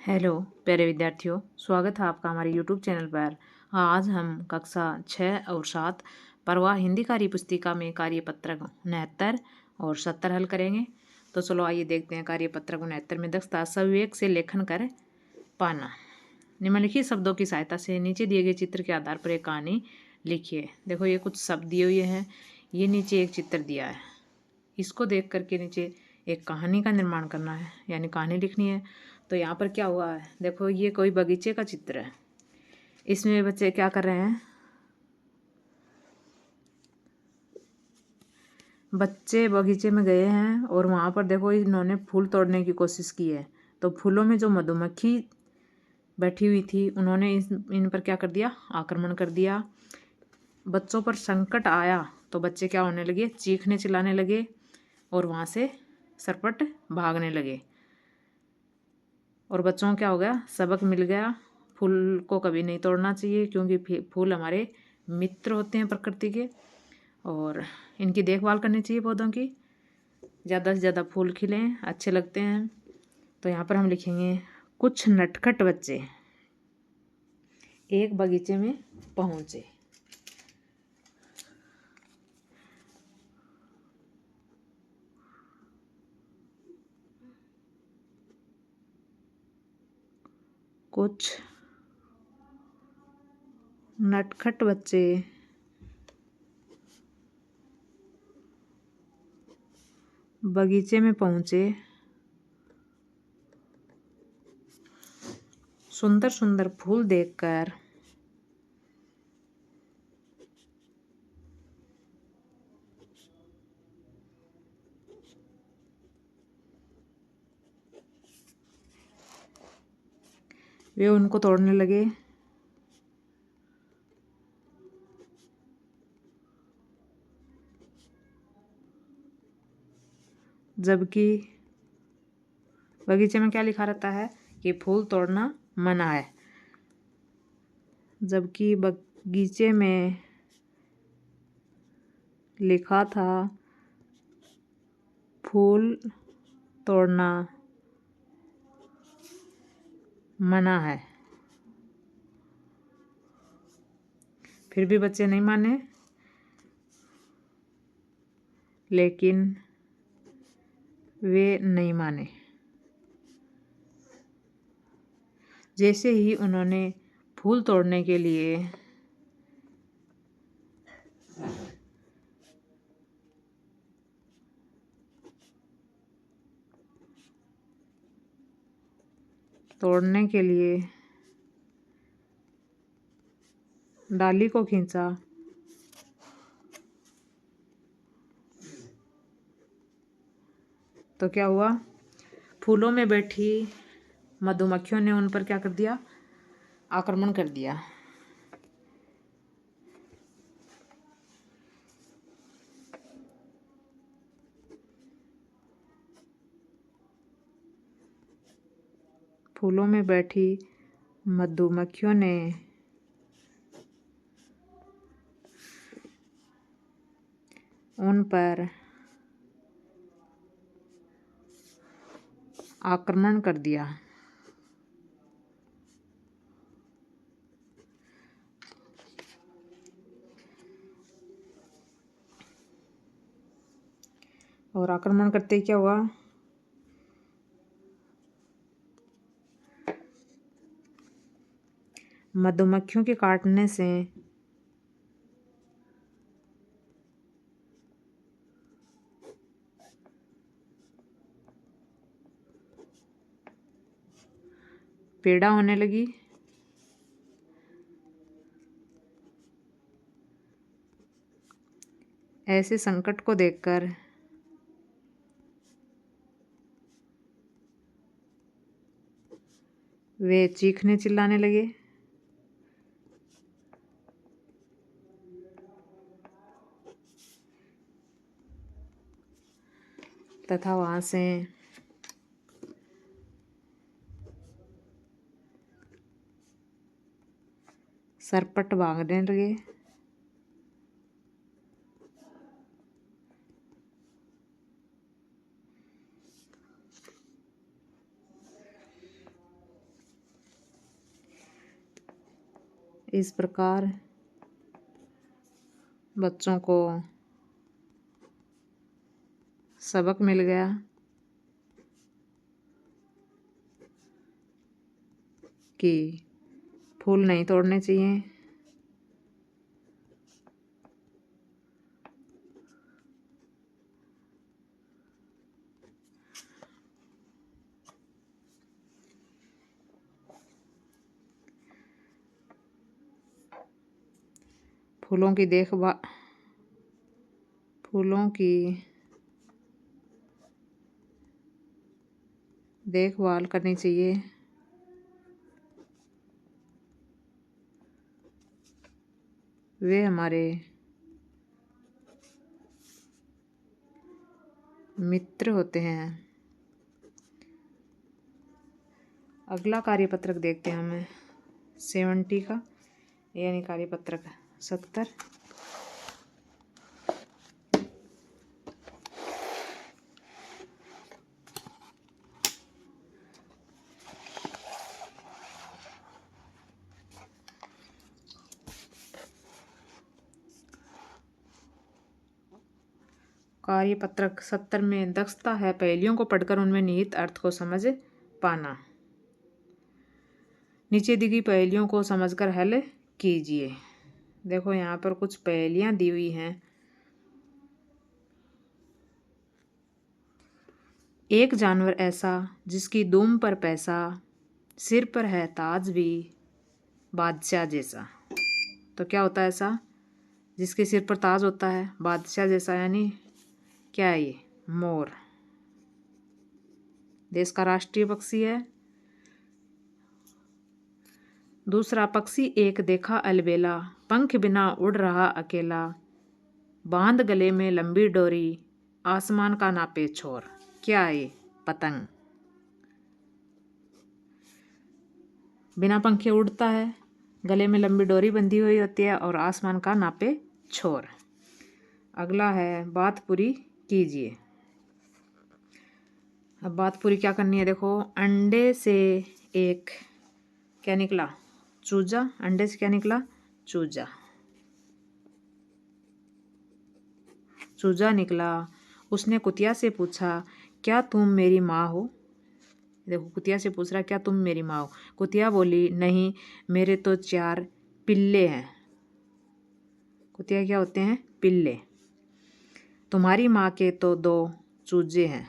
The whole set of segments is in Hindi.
हेलो प्यारे विद्यार्थियों, स्वागत है आपका हमारे यूट्यूब चैनल पर। आज हम कक्षा 6 और 7 परवाह हिंदी कार्य पुस्तिका में कार्यपत्रक 69 और 70 हल करेंगे। तो चलो आइए देखते हैं। कार्यपत्रक 69 में दक्षता सविवेक से लेखन कर पाना। निम्नलिखित शब्दों की सहायता से नीचे दिए गए चित्र के आधार पर एक कहानी लिखिए। देखो, ये कुछ शब्द दिए हुए हैं। ये नीचे एक चित्र दिया है, इसको देख करके नीचे एक कहानी का निर्माण करना है, यानी कहानी लिखनी है। तो यहाँ पर क्या हुआ है, देखो ये कोई बगीचे का चित्र है। इसमें बच्चे क्या कर रहे हैं, बच्चे बगीचे में गए हैं और वहाँ पर देखो इन्होंने फूल तोड़ने की कोशिश की है। तो फूलों में जो मधुमक्खी बैठी हुई थी, उन्होंने इन पर क्या कर दिया, आक्रमण कर दिया। बच्चों पर संकट आया तो बच्चे क्या होने लगे, चीखने चिल्लाने लगे और वहाँ से सरपट भागने लगे। और बच्चों को क्या हो गया, सबक मिल गया। फूल को कभी नहीं तोड़ना चाहिए, क्योंकि फूल हमारे मित्र होते हैं प्रकृति के, और इनकी देखभाल करनी चाहिए पौधों की। ज़्यादा से ज़्यादा फूल खिलें, अच्छे लगते हैं। तो यहाँ पर हम लिखेंगे, कुछ नटखट बच्चे एक बगीचे में पहुँचे। कुछ नटखट बच्चे बगीचे में पहुँचे। सुंदर सुंदर फूल देखकर वे उनको तोड़ने लगे। जबकि बगीचे में क्या लिखा रहता है कि फूल तोड़ना मना है। जबकि बगीचे में लिखा था फूल तोड़ना मना है, फिर भी बच्चे नहीं माने। लेकिन वे नहीं माने। जैसे ही उन्होंने फूल तोड़ने के लिए डाली को खींचा, तो क्या हुआ, फूलों में बैठी मधुमक्खियों ने उन पर क्या कर दिया, आक्रमण कर दिया। फूलों में बैठी मधुमक्खियों ने उन पर आक्रमण कर दिया। और आक्रमण करते ही क्या हुआ, मधुमक्खियों के काटने से पीड़ा होने लगी। ऐसे संकट को देखकर वे चीखने चिल्लाने लगे। तथा वहाँ से सरपट भागने लगे। इस प्रकार बच्चों को सबक मिल गया कि फूल नहीं तोड़ने चाहिए, फूलों की देखभाल करनी चाहिए। वे हमारे मित्र होते हैं। अगला कार्यपत्रक देखते हैं हमें 70 का, यानी कार्यपत्रक 70। कार्यपत्रक 70 में दक्षता है पहेलियों को पढ़कर उनमें निहित अर्थ को समझ पाना। नीचे दी गई पहेलियों को समझकर हल कीजिए। देखो यहाँ पर कुछ पहेलियाँ दी हुई हैं। एक जानवर ऐसा जिसकी दुम पर पैसा, सिर पर है ताज भी बादशाह जैसा। तो क्या होता है ऐसा जिसके सिर पर ताज होता है बादशाह जैसा, यानी क्या है ये? मोर। देश का राष्ट्रीय पक्षी है। दूसरा, पक्षी एक देखा अलबेला, पंख बिना उड़ रहा अकेला, बांध गले में लंबी डोरी, आसमान का नापे छोर। क्या है ये? पतंग। बिना पंखे उड़ता है, गले में लंबी डोरी बंधी हुई होती है और आसमान का नापे छोर। अगला है बात पूरी कीजिए। अब बात पूरी क्या करनी है? देखो, अंडे से एक क्या निकला? चूजा। अंडे से क्या निकला? चूजा। चूजा निकला। उसने कुतिया से पूछा, क्या तुम मेरी माँ हो? देखो, कुतिया से पूछ रहा, क्या तुम मेरी माँ हो? कुतिया बोली, नहीं, मेरे तो 4 पिल्ले हैं। कुतिया क्या होते हैं? पिल्ले। तुम्हारी माँ के तो 2 चूजे हैं।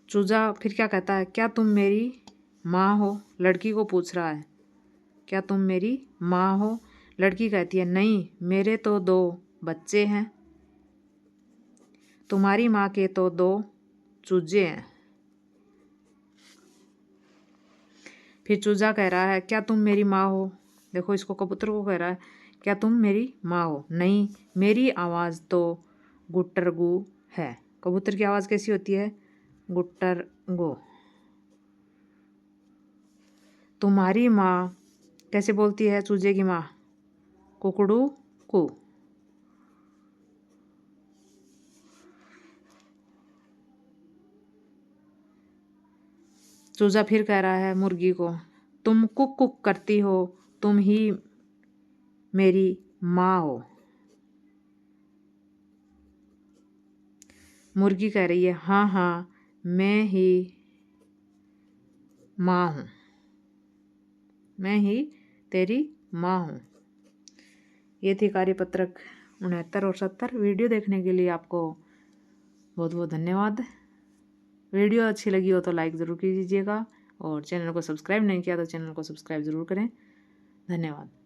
चूजा फिर क्या कहता है? क्या तुम मेरी माँ हो? लड़की को पूछ रहा है, क्या तुम मेरी माँ हो? लड़की कहती है, नहीं, मेरे तो 2 बच्चे हैं। तुम्हारी माँ के तो 2 चूजे हैं। फिर चूजा कह रहा है, क्या तुम मेरी माँ हो? देखो, इसको कबूतर को कह रहा है, क्या तुम मेरी माँ हो? नहीं, मेरी आवाज़ तो गुट्टरगू है। कबूतर की आवाज़ कैसी होती है? गुट्टरगू। तुम्हारी माँ कैसे बोलती है? चूजे की माँ कुकड़ू कू। चूजा फिर कह रहा है मुर्गी को, तुम कुक कुक करती हो, तुम ही मेरी माँ हो। मुर्गी कह रही है, हाँ हाँ, मैं ही माँ हूँ, मैं ही तेरी माँ हूँ। ये थी कार्यपत्रक 69 और 70। वीडियो देखने के लिए आपको बहुत बहुत धन्यवाद। वीडियो अच्छी लगी हो तो लाइक ज़रूर कीजिएगा और चैनल को सब्सक्राइब नहीं किया तो चैनल को सब्सक्राइब ज़रूर करें। धन्यवाद।